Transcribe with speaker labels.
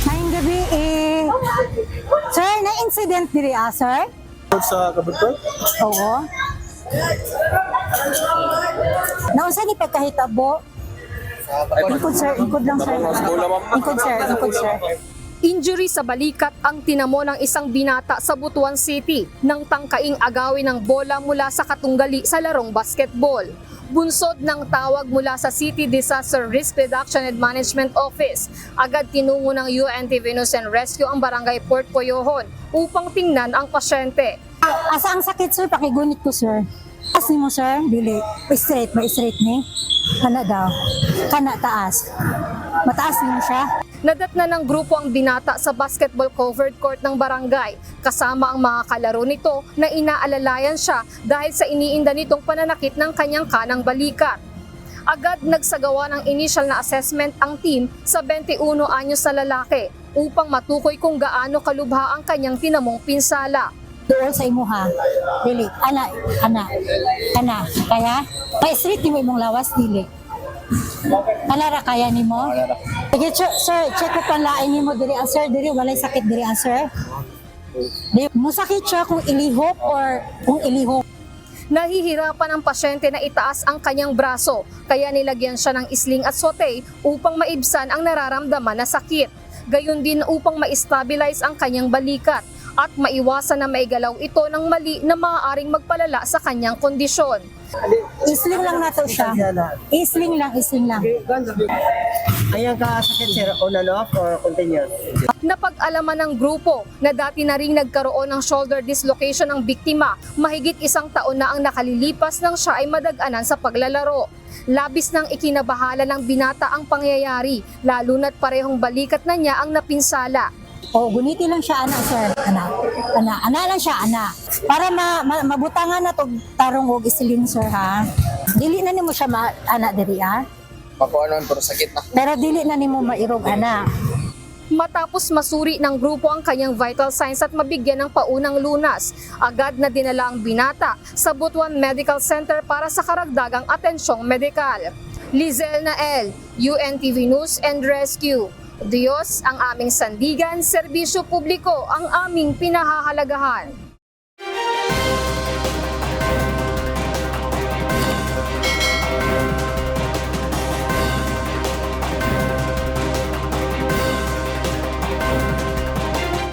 Speaker 1: Ngayong gabi, sir, na-incident diri, sir?
Speaker 2: Sa kabutol?
Speaker 1: Oo. Naunsa ni pagkahitabo? Ingkod, sir. Ingkod lang, sir. Ingkod, sir. Ingkod, sir.
Speaker 3: Injury sa balikat ang tinamo ng isang binata sa Butuan City nang tangkaing agawin ng bola mula sa katunggali sa larong basketball. Bunsod ng tawag mula sa City Disaster Risk Reduction and Management Office, agad tinungo ng UNTV News and Rescue ang barangay Port Coyohon upang tingnan ang pasyente.
Speaker 1: Asa ang sakit, sir? Pakigunit ko, sir. Taas ni mo, sir? Dili. Straight. Straight ni? Kana daw. Kana taas. Mataas ni mo siya?
Speaker 3: Nadatna ng grupo ang binata sa basketball covered court ng barangay, kasama ang mga kalaro nito na inaalalayan siya dahil sa iniinda nitong pananakit ng kanyang kanang balikat. Agad nagsagawa ng initial na assessment ang team sa 21 anyos na lalaki upang matukoy kung gaano kalubha ang kanyang tinamong pinsala.
Speaker 1: Doon sa imuha. Dili. Ana. Kaya? Pa-straight ni mo imong lawas, dili. Kanara kaya ni mo? Sige, sir, check ko panlain ni mo diri, sir. Diri, walay sakit diri, sir. Di mo sakit siya kung ilihok or kung ilihok.
Speaker 3: Nahihirapan ang pasyente na itaas ang kanyang braso, kaya nilagyan siya ng isling at sote upang maibsan ang nararamdaman na sakit. Gayon din upang ma-stabilize ang kanyang balikat at maiwasan na maigalaw ito ng mali na maaaring magpalala sa kanyang kondisyon.
Speaker 1: Isling lang nato siya. Isling lang.
Speaker 2: Ayan ka sakit sir, on and off or continuous?
Speaker 3: Napag-alaman ng grupo na dati na ring nagkaroon ng shoulder dislocation ng biktima, mahigit 1 taon na ang nakalilipas nang siya ay madag-anan sa paglalaro. Labis nang ikinabahala ng binata ang pangyayari, lalo na't parehong balikat na niya ang napinsala.
Speaker 1: Guniti lang siya, sir. Ana lang siya, Para mabutangan na to tarong og isling, sir, ha? Dili na nimo siya ana diri, ha?
Speaker 2: Pakuanon pero sakit na.
Speaker 1: Pero dili na nimo mairog, ana.
Speaker 3: Matapos masuri ng grupo ang kanyang vital signs at mabigyan ng paunang lunas, agad na dinala ang binata sa Butuan Medical Center para sa karagdagang atensyong medikal. Lizel Nael, UNTV News and Rescue. Diyos ang aming sandigan, serbisyo publiko ang aming pinahahalagahan.